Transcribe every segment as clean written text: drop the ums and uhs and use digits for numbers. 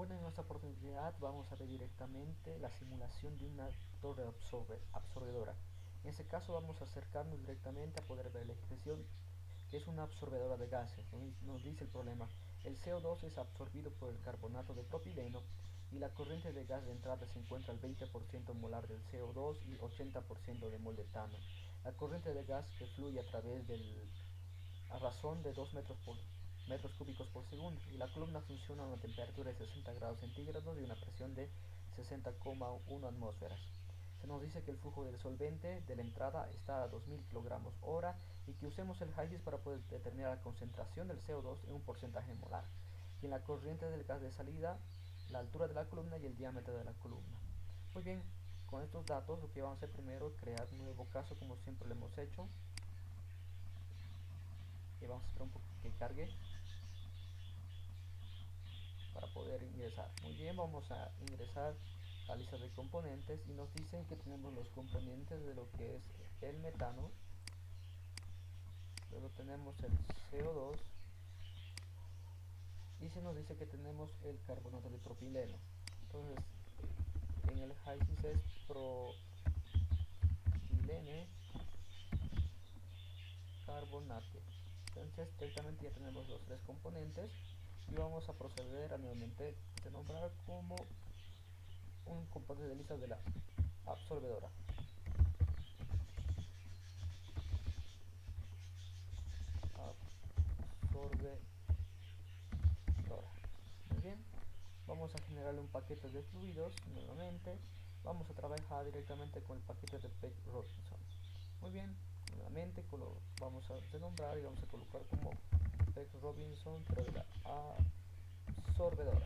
Bueno, en esta oportunidad vamos a ver directamente la simulación de una torre absorbedora. En este caso vamos a acercarnos directamente a poder ver la expresión que es una absorbedora de gases. Nos dice el problema: el CO2 es absorbido por el carbonato de propileno y la corriente de gas de entrada se encuentra al 20% molar del CO2 y 80% de mol de etano. La corriente de gas que fluye a razón de 2 metros cúbicos por segundo, y la columna funciona a una temperatura de 60 grados centígrados y una presión de 60,1 atmósferas. Se nos dice que el flujo del solvente de la entrada está a 2000 kilogramos hora y que usemos el HYGES para poder determinar la concentración del CO2 en un porcentaje molar, y en la corriente del gas de salida, la altura de la columna y el diámetro de la columna. Muy bien, con estos datos lo que vamos a hacer primero es crear un nuevo caso como siempre lo hemos hecho, y vamos a esperar un poco que cargue para poder ingresar. Muy bien, vamos a ingresar a la lista de componentes y nos dicen que tenemos los componentes de lo que es el metano, luego tenemos el CO2 y se nos dice que tenemos el carbonato de propileno. Entonces en el HYGES es propilene carbonate. Entonces directamente ya tenemos los tres componentes y vamos a proceder a nuevamente nombrar como un componente de lista de la absorbedora. Absorbedora. Muy bien, vamos a generarle un paquete de fluidos nuevamente. Vamos a trabajar directamente con el paquete de Peck Robinson. Muy bien, nuevamente vamos a renombrar y vamos a colocar como Peck Robinson, pero de la absorbedora.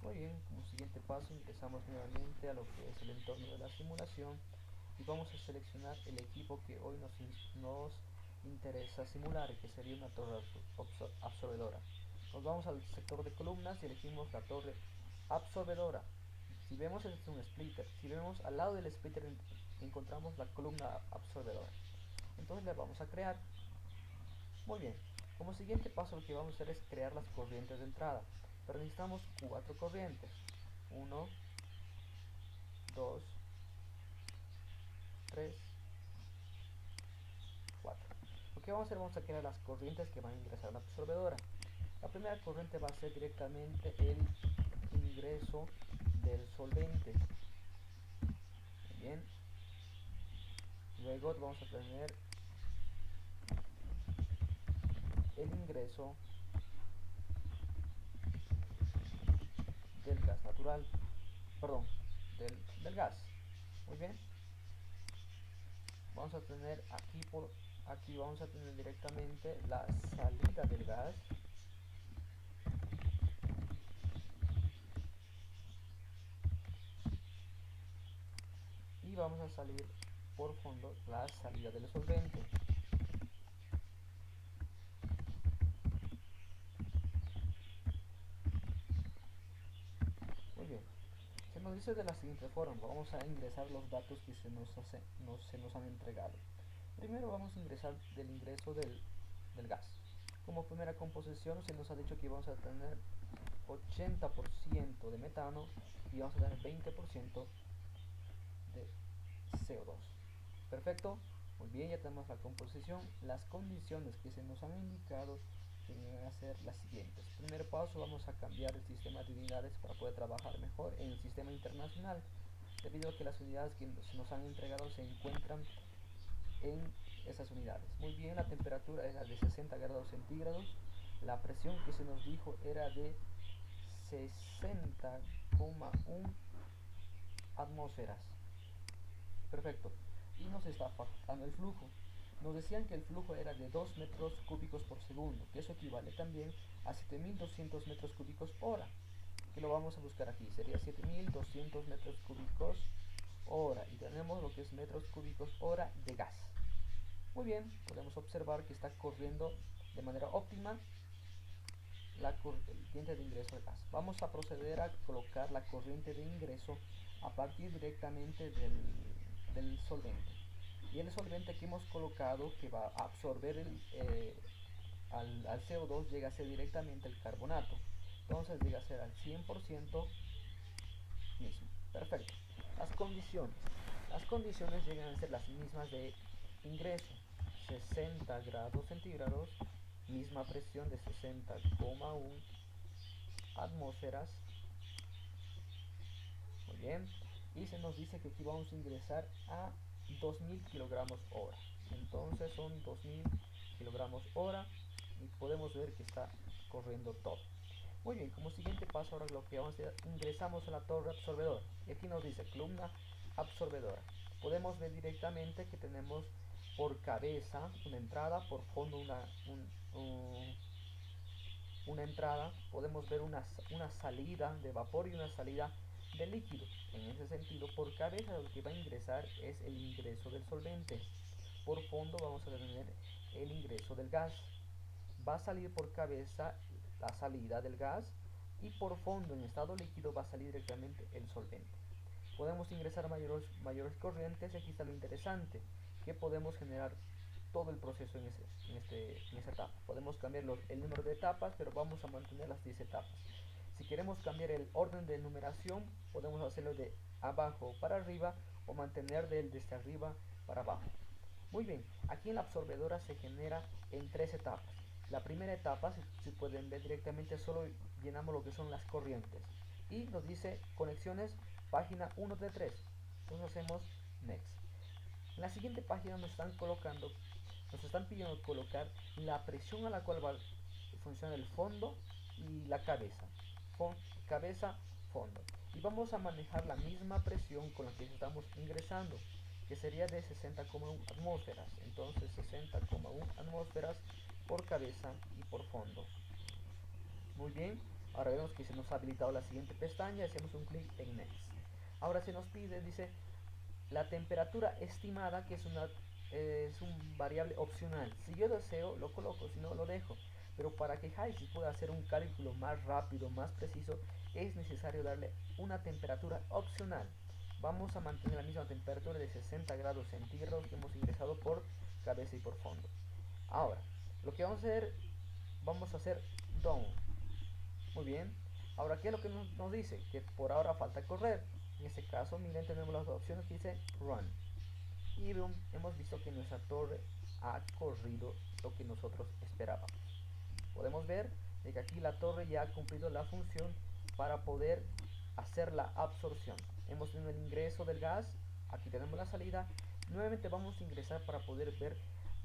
Muy bien, como siguiente paso ingresamos nuevamente a lo que es el entorno de la simulación y vamos a seleccionar el equipo que hoy nos interesa simular, que sería una torre absorbedora. Nos vamos al sector de columnas y elegimos la torre absorbedora. Si vemos, este es un splitter. Si vemos al lado del splitter encontramos la columna absorbedora. Entonces le vamos a crear. Muy bien, como siguiente paso lo que vamos a hacer es crear las corrientes de entrada, pero necesitamos 4 corrientes: 1, 2, 3, 4. Lo que vamos a hacer, vamos a crear las corrientes que van a ingresar a la absorbedora. La primera corriente va a ser directamente el ingreso del solvente. Muy bien, luego vamos a tener el ingreso del gas natural, perdón, del gas. Muy bien, vamos a tener aquí vamos a tener directamente la salida del gas, y vamos a salir por fondo la salida del solvente. Muy bien, se nos dice de la siguiente forma: vamos a ingresar los datos que se nos han entregado. Primero vamos a ingresar del ingreso del gas. Como primera composición se nos ha dicho que vamos a tener 80% de metano y vamos a tener 20% de CO2. Perfecto, muy bien, ya tenemos la composición. Las condiciones que se nos han indicado van a ser las siguientes. Primer paso, vamos a cambiar el sistema de unidades para poder trabajar mejor en el sistema internacional, debido a que las unidades que se nos han entregado se encuentran en esas unidades. Muy bien, la temperatura era de 60 grados centígrados, la presión que se nos dijo era de 60,1 atmósferas. Perfecto, y nos está faltando el flujo. Nos decían que el flujo era de 2 metros cúbicos por segundo, que eso equivale también a 7200 metros cúbicos hora, que lo vamos a buscar aquí. Sería 7200 metros cúbicos hora, y tenemos lo que es metros cúbicos hora de gas. Muy bien, podemos observar que está corriendo de manera óptima la corriente de ingreso de gas. Vamos a proceder a colocar la corriente de ingreso a partir directamente del solvente. Y el solvente que hemos colocado, que va a absorber al CO2 llega a ser directamente el carbonato. Entonces llega a ser al 100% mismo. Perfecto. Las condiciones. Las condiciones llegan a ser las mismas de ingreso. 60 grados centígrados, misma presión de 60,1 atmósferas. Muy bien. Y se nos dice que aquí vamos a ingresar a 2000 kilogramos hora. Entonces son 2000 kilogramos hora y podemos ver que está corriendo todo. Muy bien, como siguiente paso ahora lo que vamos a hacer, ingresamos a la torre absorbedora. Y aquí nos dice columna absorbedora. Podemos ver directamente que tenemos por cabeza una entrada, por fondo una entrada. Podemos ver una salida de vapor y una salida de líquido. En ese sentido, por cabeza lo que va a ingresar es el ingreso del solvente. Por fondo vamos a tener el ingreso del gas. Va a salir por cabeza la salida del gas y por fondo en estado líquido va a salir directamente el solvente. Podemos ingresar mayores corrientes y aquí está lo interesante, que podemos generar todo el proceso en esa etapa. Podemos cambiar el número de etapas, pero vamos a mantener las 10 etapas. Si queremos cambiar el orden de numeración, podemos hacerlo de abajo para arriba o mantener desde arriba para abajo. Muy bien, aquí en la absorbedora se genera en 3 etapas. La primera etapa, si pueden ver directamente, solo llenamos lo que son las corrientes. Y nos dice conexiones, página 1 de 3. Entonces hacemos next. En la siguiente página nos están pidiendo colocar la presión a la cual va a funcionar el fondo y la cabeza. Cabeza, fondo. Y vamos a manejar la misma presión con la que estamos ingresando, que sería de 60,1 atmósferas. Entonces 60,1 atmósferas por cabeza y por fondo. Muy bien, ahora vemos que se nos ha habilitado la siguiente pestaña, hacemos un clic en Next. Ahora se nos pide, dice, la temperatura estimada, que es un variable opcional. Si yo deseo, lo coloco, si no, lo dejo. Pero para que HYSYS pueda hacer un cálculo más rápido, más preciso, es necesario darle una temperatura opcional. Vamos a mantener la misma temperatura de 60 grados centígrados que hemos ingresado por cabeza y por fondo. Ahora, lo que vamos a hacer down. Muy bien. Ahora, ¿qué es lo que nos dice? Que por ahora falta correr. En este caso, miren, tenemos las opciones que dice run. Y hemos visto que nuestra torre ha corrido lo que nosotros esperábamos. Podemos ver de que aquí la torre ya ha cumplido la función para poder hacer la absorción. Hemos tenido el ingreso del gas, aquí tenemos la salida. Nuevamente vamos a ingresar para poder ver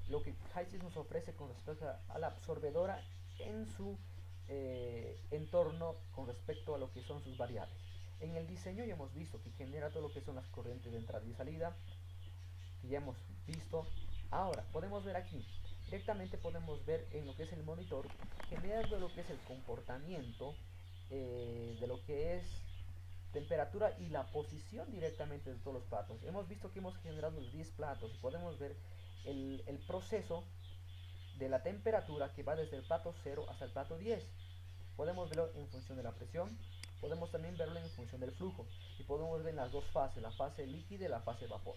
lo que HYSYS nos ofrece con respecto a la absorbedora en su entorno con respecto a lo que son sus variables. En el diseño ya hemos visto que genera todo lo que son las corrientes de entrada y salida, que ya hemos visto. Ahora podemos ver aquí, directamente podemos ver en lo que es el monitor, generando lo que es el comportamiento de lo que es temperatura y la posición directamente de todos los platos. Hemos visto que hemos generado los 10 platos y podemos ver el proceso de la temperatura que va desde el plato 0 hasta el plato 10. Podemos verlo en función de la presión, podemos también verlo en función del flujo y podemos ver en las dos fases, la fase líquida y la fase vapor.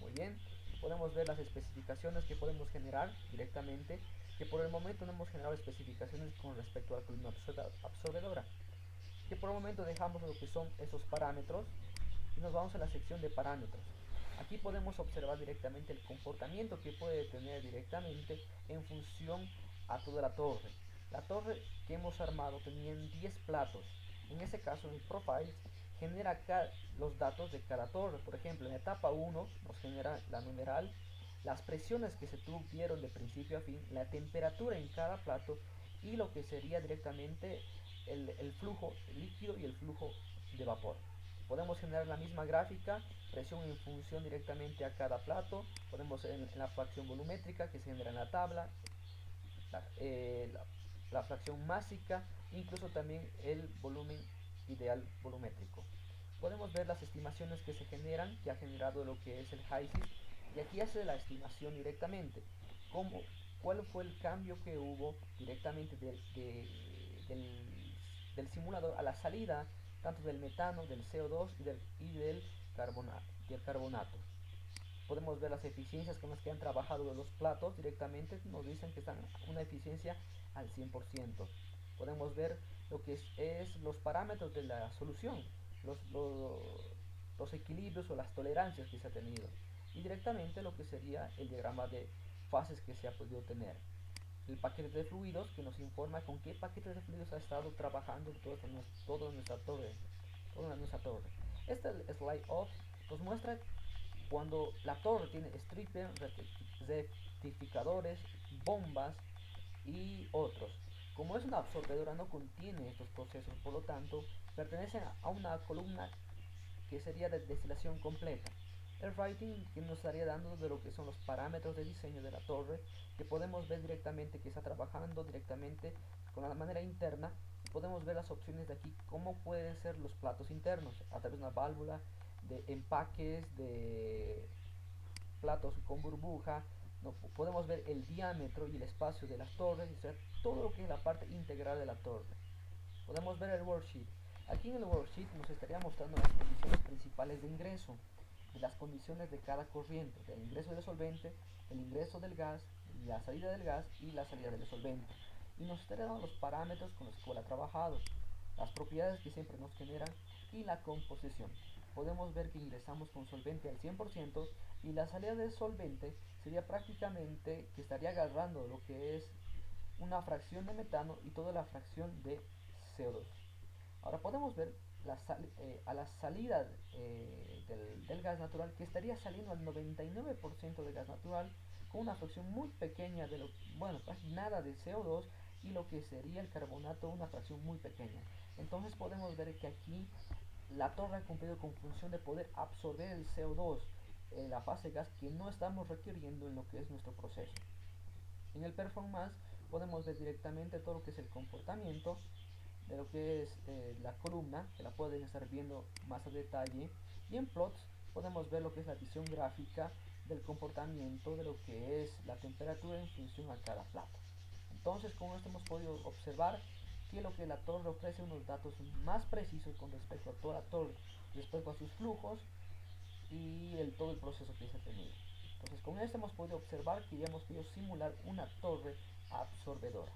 Muy bien, podemos ver las especificaciones que podemos generar directamente, que por el momento no hemos generado especificaciones con respecto a la columna absorbedora, que por el momento dejamos lo que son esos parámetros y nos vamos a la sección de parámetros. Aquí podemos observar directamente el comportamiento que puede tener directamente en función a toda la torre. La torre que hemos armado tenía 10 platos. En este caso, el profile genera acá los datos de cada torre. Por ejemplo, en la etapa 1 nos genera la numeral, las presiones que se tuvieron de principio a fin, la temperatura en cada plato y lo que sería directamente el flujo líquido y el flujo de vapor. Podemos generar la misma gráfica, presión en función directamente a cada plato. Podemos en la fracción volumétrica que se genera en la tabla, la fracción másica, incluso también el volumen ideal volumétrico. Podemos ver las estimaciones que se generan, que ha generado lo que es el HYSYS, y aquí hace la estimación directamente. ¿Cuál fue el cambio que hubo directamente del simulador a la salida, tanto del metano, del CO2 y del carbonato? podemos ver las eficiencias con las que han trabajado los platos directamente, nos dicen que están una eficiencia al 100%. Podemos ver lo que es los parámetros de la solución, los, los, los equilibrios o las tolerancias que se ha tenido y directamente lo que sería el diagrama de fases que se ha podido tener. El paquete de fluidos que nos informa con qué paquete de fluidos ha estado trabajando toda nuestra torre. Este slide off nos muestra cuando la torre tiene stripper, rectificadores, bombas y otros. Como es una absorbedora no contiene estos procesos, por lo tanto pertenecen a una columna que sería de destilación completa. El rating que nos estaría dando de lo que son los parámetros de diseño de la torre, que podemos ver directamente que está trabajando directamente con la manera interna. Podemos ver las opciones de aquí, cómo pueden ser los platos internos, a través de una válvula, de empaques, de platos con burbuja. No, podemos ver el diámetro y el espacio de las torres, o sea, todo lo que es la parte integral de la torre. Podemos ver el worksheet. Aquí en el worksheet nos estaría mostrando las condiciones principales de ingreso, de las condiciones de cada corriente, del ingreso del solvente, el ingreso del gas, la salida del gas y la salida del solvente. Y nos estaría dando los parámetros con los que ha trabajado, las propiedades que siempre nos generan y la composición. Podemos ver que ingresamos con solvente al 100% y la salida del solvente sería prácticamente que estaría agarrando lo que es una fracción de metano y toda la fracción de CO2. Ahora podemos ver a la salida del gas natural que estaría saliendo al 99% de gas natural con una fracción muy pequeña de bueno, casi nada de CO2 y lo que sería el carbonato una fracción muy pequeña. Entonces podemos ver que aquí la torre ha cumplido con función de poder absorber el CO2, la fase gas que no estamos requiriendo en lo que es nuestro proceso. En el performance podemos ver directamente todo lo que es el comportamiento de lo que es la columna, que la pueden estar viendo más a detalle, y en plots podemos ver lo que es la visión gráfica del comportamiento de lo que es la temperatura en función a cada plato. Entonces con esto hemos podido observar que lo que la torre ofrece unos datos más precisos con respecto a toda la torre, respecto a sus flujos y todo el proceso que se ha tenido. Entonces con esto hemos podido observar que ya hemos podido simular una torre absorbedora.